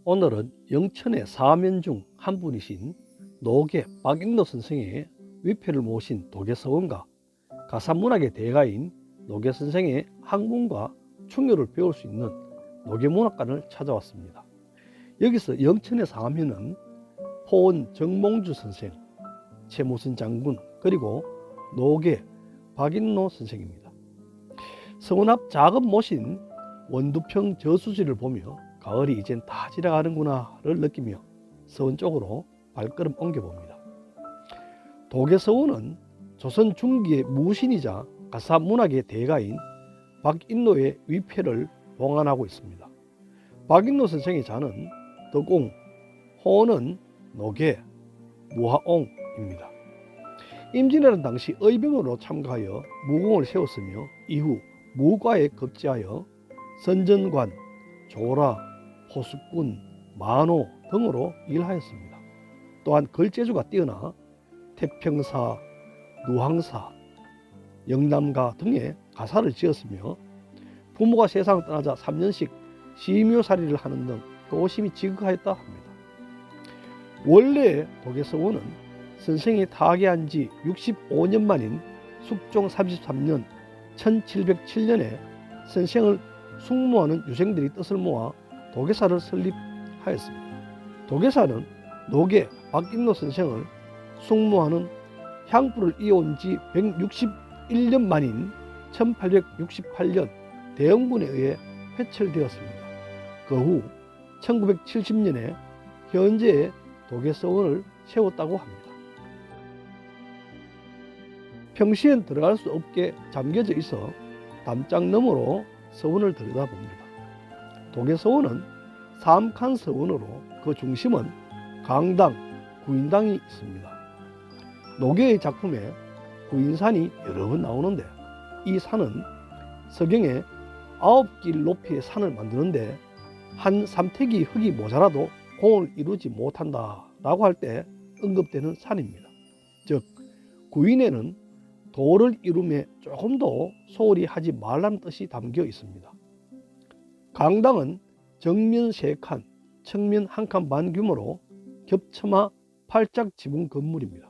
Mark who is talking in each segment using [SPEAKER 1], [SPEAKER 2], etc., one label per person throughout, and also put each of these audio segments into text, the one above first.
[SPEAKER 1] 오늘은 영천의 사면 중 한 분이신 노계 박익노 선생의 위패를 모신 도계서원과 가사문학의 대가인 노계 선생의 학문과 충효를 배울 수 있는 노계문학관을 찾아왔습니다. 여기서 영천의 사면은 포원 정몽주 선생, 최무선 장군, 그리고 노계 박익노 선생입니다. 서원 앞 작은 모신 원두평 저수지를 보며 가을이 이젠 다 지나가는구나를 느끼며 서원 쪽으로 발걸음 옮겨봅니다. 도계서원은 조선 중기의 무신이자 가사문학의 대가인 박익노의 위패를 봉안하고 있습니다. 박익노 선생의 자는 덕옹, 호는 노계, 무하옹입니다. 임진왜란 당시 의병으로 참가하여 무공을 세웠으며 이후 무과에 급제하여 선전관, 조라, 포수꾼, 만호 등으로 일하였습니다. 또한 글재주가 뛰어나 태평사, 누항사, 영남가 등의 가사를 지었으며 부모가 세상을 떠나자 3년씩 시묘살이를 하는 등 도심이 지극하였다 합니다. 원래 도계서원은 선생이 타계한 지 65년 만인 숙종 33년 1707년에 선생을 숙모하는 유생들이 뜻을 모아 도계사를 설립하였습니다. 도계사는 노계 박익노 선생을 숙모하는 향부를 이어온 지 161년 만인 1868년 대영군에 의해 회철되었습니다. 그 후 1970년에 현재의 도계서원을 세웠다고 합니다. 평시엔 들어갈 수 없게 잠겨져 있어 담장 너머로 서원을 들여다봅니다. 도계서원은 삼칸 서원으로 그 중심은 강당, 구인당이 있습니다. 노계의 작품에 구인산이 여러 번 나오는데 이 산은 서경에 9길 높이의 산을 만드는데 한 삼택이 흙이 모자라도 공을 이루지 못한다 라고 할 때 언급되는 산입니다. 즉 구인에는 도를 이룸에 조금도 소홀히 하지 말라는 뜻이 담겨 있습니다. 강당은 정면 3칸, 측면 1칸 반 규모로 겹쳐마 8작 지붕 건물입니다.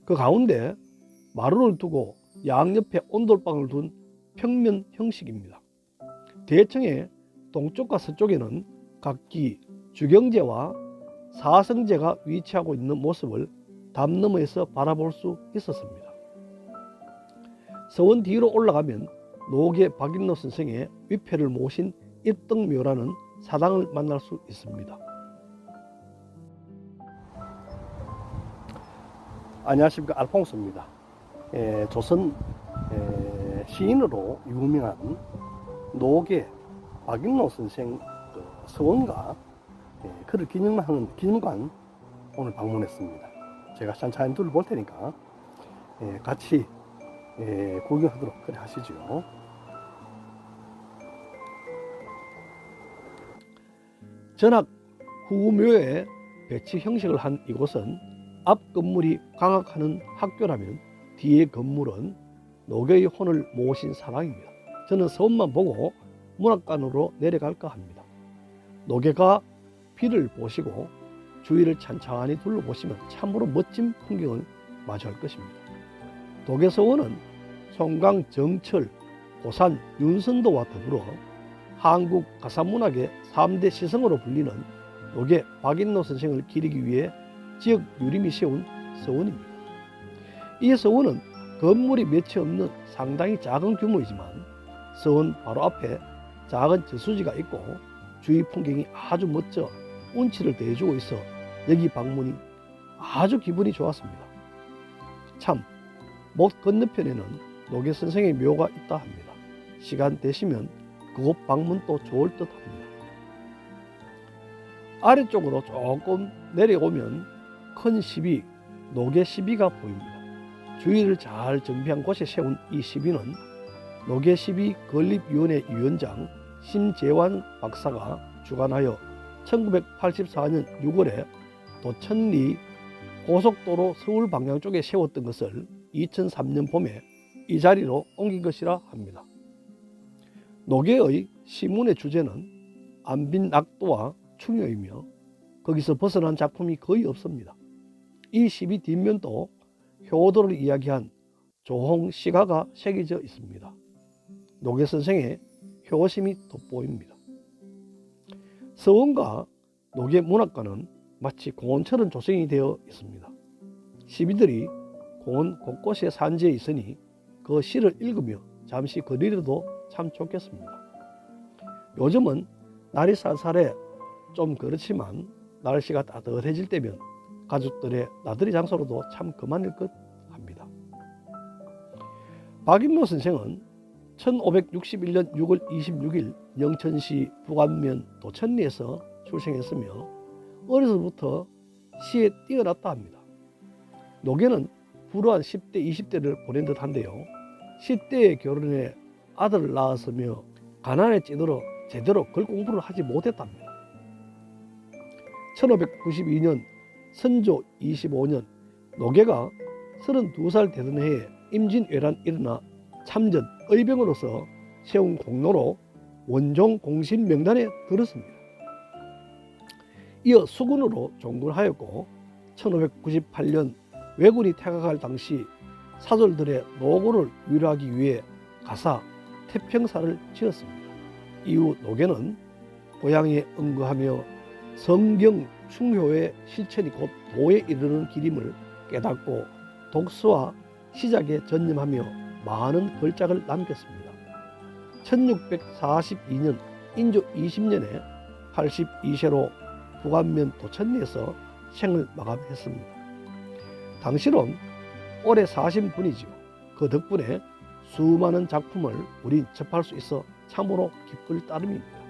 [SPEAKER 1] 그 가운데 마루를 두고 양옆에 온돌방을 둔 평면 형식입니다. 대청의 동쪽과 서쪽에는 각기 주경제와 사성제가 위치하고 있는 모습을 담 너머에서 바라볼 수 있었습니다. 서원 뒤로 올라가면 노계 박익노 선생의 위패를 모신 입덕묘라는 사당을 만날 수 있습니다. 안녕하십니까, 알퐁스입니다. 조선 시인으로 유명한 노계 박익노 선생 서원과 그를 기념하는 기념관 오늘 방문했습니다. 제가 찬찬히 둘러볼 테니까 같이 구경하도록 그래 하시죠. 전학 후묘에 배치 형식을 한 이곳은 앞 건물이 강학하는 학교라면 뒤의 건물은 노계의 혼을 모신 사당입니다. 저는 서원만 보고 문학관으로 내려갈까 합니다. 노계가 비를 보시고 주위를 찬찬히 둘러보시면 참으로 멋진 풍경을 마주할 것입니다. 도계서원은 송강, 정철, 고산, 윤선도와 더불어 한국 가사문학의 3대 시성으로 불리는 노계 박익노 선생을 기리기 위해 지역 유림이 세운 서원입니다. 이 서원은 건물이 몇이 없는 상당히 작은 규모이지만 서원 바로 앞에 작은 저수지가 있고 주위 풍경이 아주 멋져 운치를 대해주고 있어 여기 방문이 아주 기분이 좋았습니다. 참, 못 건너편에는 노계 선생의 묘가 있다 합니다. 시간 되시면 그곳 방문도 좋을 듯 합니다. 아래쪽으로 조금 내려오면 큰 시비, 노계 시비가 보입니다. 주위를 잘 정비한 곳에 세운 이 시비는 노계 시비 건립위원회 위원장 심재환 박사가 주관하여 1984년 6월에 도천리 고속도로 서울 방향 쪽에 세웠던 것을 2003년 봄에 이 자리로 옮긴 것이라 합니다. 노계의 시문의 주제는 안빈 낙도와 충효이며 거기서 벗어난 작품이 거의 없습니다. 이 시비 뒷면도 효도를 이야기한 조홍 시가가 새겨져 있습니다. 노계 선생의 효심이 돋보입니다. 서원과 노계 문학과는 마치 공원처럼 조성이 되어 있습니다. 시비들이 공원 곳곳에 산지에 있으니 그 시를 읽으며 잠시 거리려도 참 좋겠습니다. 요즘은 날이 쌀쌀해 좀 그렇지만 날씨가 따뜻해질 때면 가족들의 나들이 장소로도 참 그만일 것 합니다. 박인노 선생은 1561년 6월 26일 영천시 부관면 도천리에서 출생했으며 어려서부터 시에 뛰어났다 합니다. 노계는 불우한 10대, 20대를 보낸 듯한데요. 10대의 결혼에 아들을 낳았으며 가난에 찌들어 제대로 글 공부를 하지 못했답니다. 1592년 선조 25년 노계가 32살 되던 해에 임진왜란이 일어나 참전 의병으로서 세운 공로로 원종 공신 명단에 들었습니다. 이어 수군으로 종군하였고 1598년 왜군이 퇴각할 당시 사졸들의 노고를 위로하기 위해 가사 태평사를 지었습니다. 이후 노계는 고향에 응거하며 성경 충효의 실천이 곧 도에 이르는 길임을 깨닫고 독서와 시작에 전념하며 많은 걸작을 남겼습니다. 1642년 인조 20년에 82세로 부관면 도천리에서 생을 마감했습니다. 당시론 오래 사신 분이지요. 그 덕분에 수많은 작품을 우린 접할 수 있어 참으로 기쁠 따름입니다.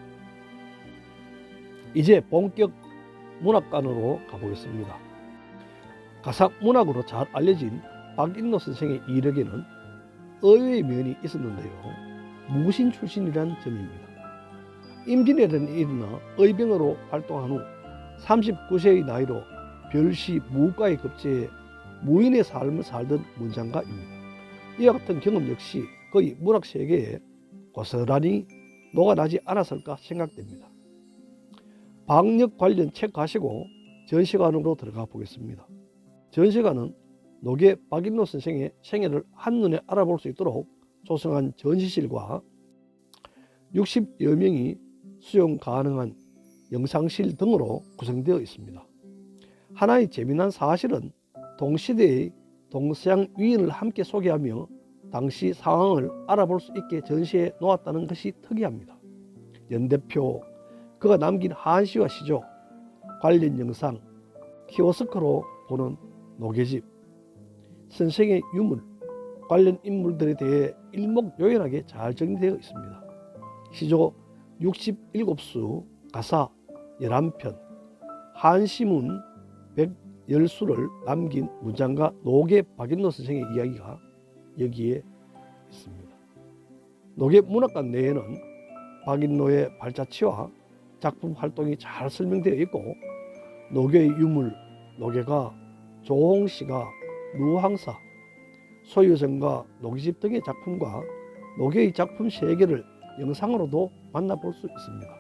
[SPEAKER 1] 이제 본격 문학관으로 가보겠습니다. 가상 문학으로 잘 알려진 박인노 선생의 이력에는 의외의 면이 있었는데요. 무신 출신이라는 점입니다. 임진왜란이 일어나 의병으로 활동한 후 39세의 나이로 별시 무과에 급제해 무인의 삶을 살던 문장가입니다. 이와 같은 경험 역시 거의 문학 세계에 고스란히 녹아나지 않았을까 생각됩니다. 방역 관련 책 가시고 전시관으로 들어가 보겠습니다. 전시관은 노계 박인노 선생의 생애를 한눈에 알아볼 수 있도록 조성한 전시실과 60여 명이 수용 가능한 영상실 등으로 구성되어 있습니다. 하나의 재미난 사실은 동시대의 동서양 위인을 함께 소개하며 당시 상황을 알아볼 수 있게 전시해 놓았다는 것이 특이합니다. 연대표, 그가 남긴 한시와 시조, 관련 영상, 키오스크로 보는 노계집, 선생의 유물, 관련 인물들에 대해 일목요연하게 잘 정리되어 있습니다. 시조 67수, 가사 11편, 한시문 110수를 남긴 문장가 노계 박인노 선생의 이야기가 여기에 있습니다. 노계 문학관 내에는 박인노의 발자취와 작품 활동이 잘 설명되어 있고 노계의 유물, 노계가 조홍시가 누항사, 소유정과 노계집 등의 작품과 노계의 작품 세계를 영상으로도 만나볼 수 있습니다.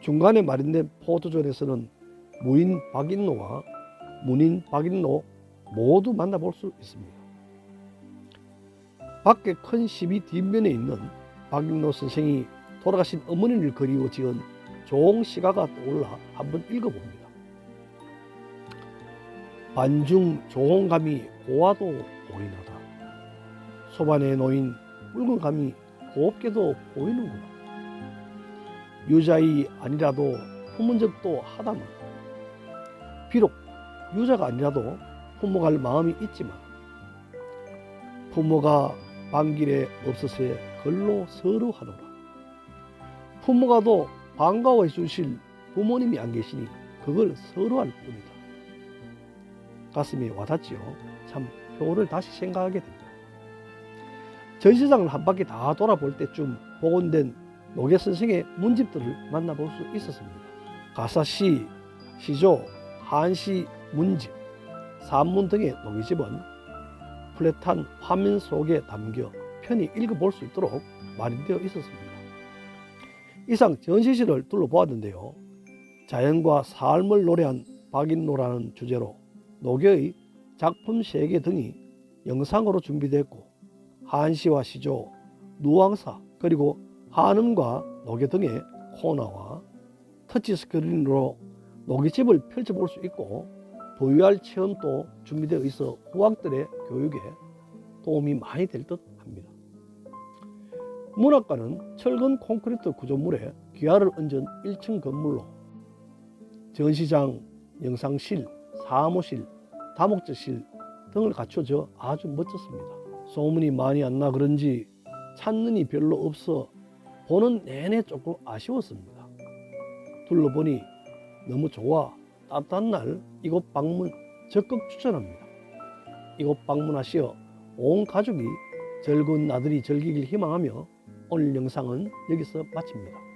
[SPEAKER 1] 중간에 마련된 포토존에서는 무인 박인노와 문인 박인노 모두 만나볼 수 있습니다. 밖에 큰 시비 뒷면에 있는 박인노 선생이 돌아가신 어머니를 그리워 지은 조홍시가가 떠올라 한번 읽어봅니다. 반중 조홍감이 고와도 보이나다. 소반에 놓인 붉은 감이 곱게도 보이는구나. 유자이 아니라도 품은 적도 하다만 비록 유자가 아니라도 품어갈 마음이 있지만 부모가 반길에 없어서에 글로 서러하노라. 부모가도 반가워해 주실 부모님이 안 계시니 그걸 서러할 뿐이다. 가슴이 와닿지요. 참 효를 다시 생각하게 됩니다. 전시장을 한 바퀴 다 돌아볼 때쯤 복원된 노계 선생의 문집들을 만나볼 수 있었습니다. 가사시, 시조, 한시, 문집, 산문 등의 노계집은 플랫한 화면 속에 담겨 편히 읽어볼 수 있도록 마련되어 있었습니다. 이상 전시실을 둘러보았는데요. 자연과 삶을 노래한 박인노라는 주제로 노교의 작품 3개 등이 영상으로 준비됐고 한시와 시조, 누앙사 그리고 한음과 노교 등의 코너와 터치스크린으로 노교집을 펼쳐볼 수 있고 VR 체험도 준비되어 있어 후학들의 교육에 도움이 많이 될 듯 합니다. 문학관은 철근 콘크리트 구조물에 기와를 얹은 1층 건물로 전시장, 영상실, 사무실, 다목적실 등을 갖춰져 아주 멋졌습니다. 소문이 많이 안 나 그런지 찾는 이 별로 없어 보는 내내 조금 아쉬웠습니다. 둘러보니 너무 좋아 따뜻한 날 이곳 방문 적극 추천합니다. 이곳 방문하시어 온 가족이 즐거운 나들이 즐기길 희망하며 오늘 영상은 여기서 마칩니다.